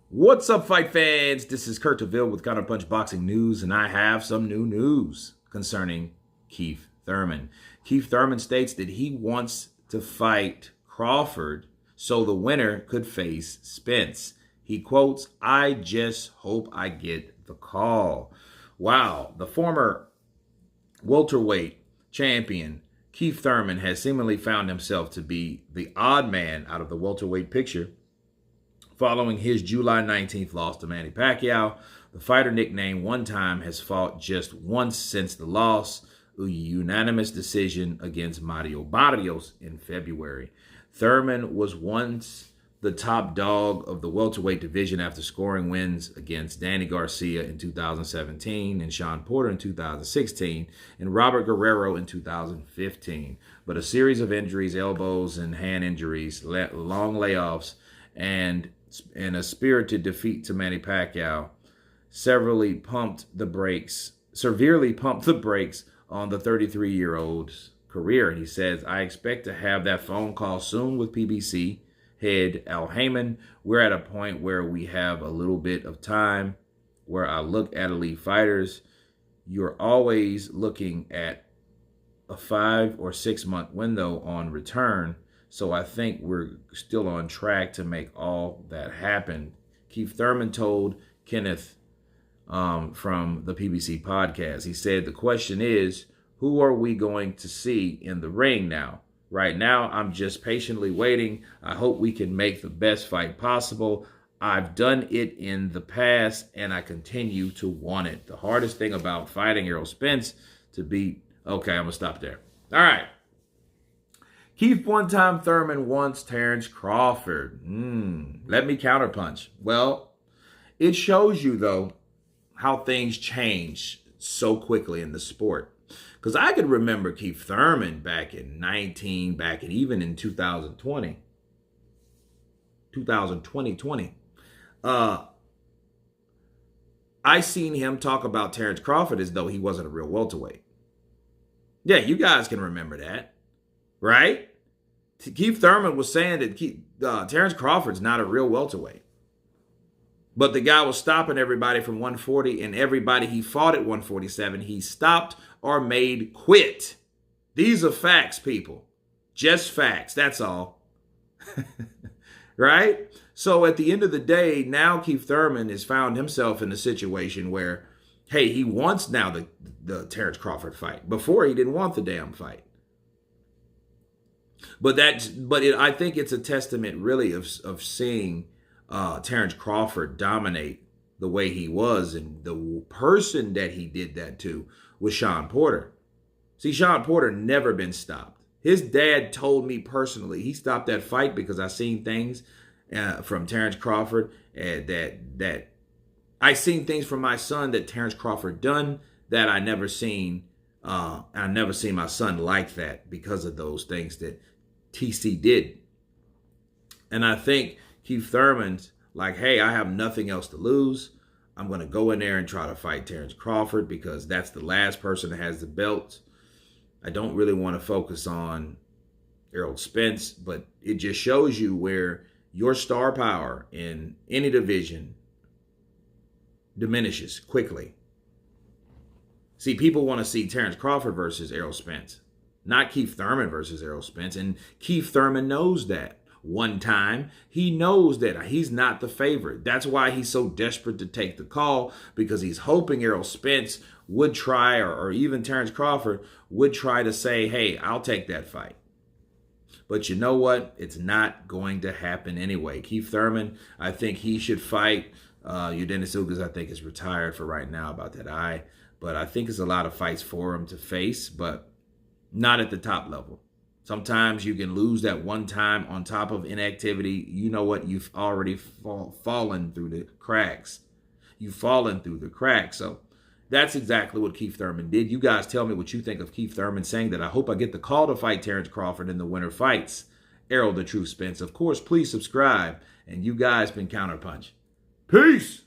What's up, fight fans? This is Kurt DeVille with Counterpunch Boxing News, and I have some new news concerning Keith Thurman. Keith Thurman states that he wants to fight Crawford so the winner could face Spence. He quotes, "I just hope I get the call." Wow, the former welterweight champion Keith Thurman has seemingly found himself to be the odd man out of the welterweight picture. Following his July 19th loss to Manny Pacquiao, the fighter nicknamed One Time has fought just once since the loss, a unanimous decision against Mario Barrios in February. Thurman was once the top dog of the welterweight division after scoring wins against Danny Garcia in 2017 and Sean Porter in 2016 and Robert Guerrero in 2015. But a series of injuries, elbows and hand injuries, long layoffs, and a spirited defeat to Manny Pacquiao severely pumped the brakes on the 33-year-old's career. And he says, "I expect to have that phone call soon with PBC head Al Heyman. We're at a point where we have a little bit of time where I look at elite fighters. You're always looking at a 5 or 6 month window on return. So I think we're still on track to make all that happen." Keith Thurman told Kenneth from the PBC podcast, he said, "The question is, who are we going to see in the ring now? Right now, I'm just patiently waiting. I hope we can make the best fight possible. I've done it in the past, and I continue to want it." The hardest thing about fighting Errol Spence to beat... Okay, I'm going to stop there. All right. Keith One Time Thurman wants Terence Crawford. Let me counterpunch. Well, it shows you, though, how things change so quickly in the sport. Because I could remember Keith Thurman back in even in 2020. I seen him talk about Terence Crawford as though he wasn't a real welterweight. Yeah, you guys can remember that. Right? Keith Thurman was saying that Terence Crawford's not a real welterweight. But the guy was stopping everybody from 140, and everybody he fought at 147, he stopped or made quit. These are facts, people. Just facts. That's all. Right? So at the end of the day, now Keith Thurman has found himself in a situation where, hey, he wants now the Terence Crawford fight. Before, he didn't want the damn fight. I think it's a testament really of seeing Terence Crawford dominate the way he was, and the person that he did that to was Sean Porter. See, Sean Porter never been stopped. His dad told me personally he stopped that fight because I seen things from Terence Crawford that I seen things from my son that Terence Crawford done that I never seen. I never seen my son like that because of those things that TC did. And I think Keith Thurman's like, hey, I have nothing else to lose. I'm going to go in there and try to fight Terence Crawford because that's the last person that has the belt. I don't really want to focus on Errol Spence, but it just shows you where your star power in any division diminishes quickly. See, people want to see Terence Crawford versus Errol Spence, not Keith Thurman versus Errol Spence. And Keith Thurman knows that. One Time, he knows that he's not the favorite. That's why he's so desperate to take the call, because he's hoping Errol Spence would try, or even Terence Crawford would try to say, hey, I'll take that fight. But you know what? It's not going to happen anyway. Keith Thurman, I think he should fight. Dennis Ugas, I think, is retired for right now about that eye. But I think there's a lot of fights for him to face, but not at the top level. Sometimes you can lose that one time on top of inactivity. You know what? You've already fallen through the cracks. You've fallen through the cracks. So that's exactly what Keith Thurman did. You guys tell me what you think of Keith Thurman saying that I hope I get the call to fight Terence Crawford in the winter fights. Errol the Truth Spence. Of course, please subscribe. And you guys been Counterpunch. Peace.